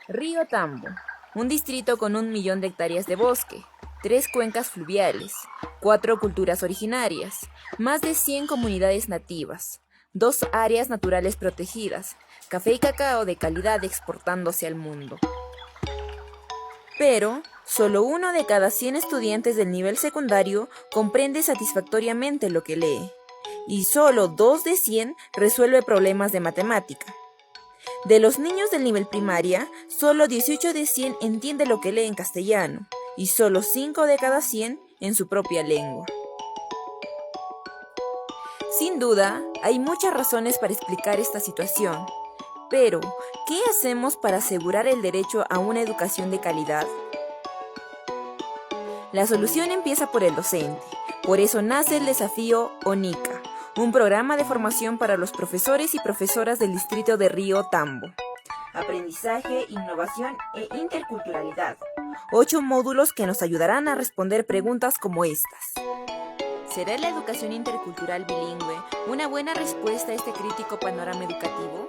Río Tambo, un distrito con 1 millón de hectáreas de bosque, 3 cuencas fluviales, 4 culturas originarias, más de 100 comunidades nativas, 2 áreas naturales protegidas, café y cacao de calidad exportándose al mundo. Pero, solo 1 de cada 100 estudiantes del nivel secundario comprende satisfactoriamente lo que lee, y solo 2 de 100 resuelve problemas de matemática. De los niños del nivel primaria, solo 18 de 100 entiende lo que lee en castellano, y solo 5 de cada 100 en su propia lengua. Sin duda, hay muchas razones para explicar esta situación, pero ¿qué hacemos para asegurar el derecho a una educación de calidad? La solución empieza por el docente, por eso nace el desafío ONICA, un programa de formación para los profesores y profesoras del distrito de Río Tambo. Aprendizaje, innovación e interculturalidad. 8 módulos que nos ayudarán a responder preguntas como estas. ¿Será la educación intercultural bilingüe una buena respuesta a este crítico panorama educativo?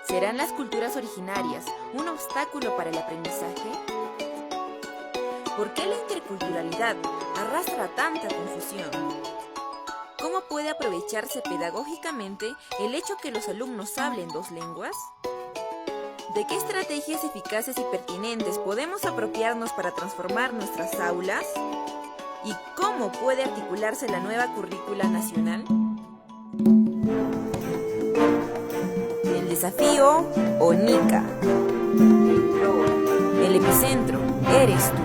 ¿Serán las culturas originarias un obstáculo para el aprendizaje? ¿Por qué la interculturalidad arrastra tanta confusión? ¿Cómo puede aprovecharse pedagógicamente el hecho que los alumnos hablen 2 lenguas? ¿De qué estrategias eficaces y pertinentes podemos apropiarnos para transformar nuestras aulas? ¿Y cómo puede articularse la nueva currícula nacional? El desafío ONICA. El epicentro eres tú.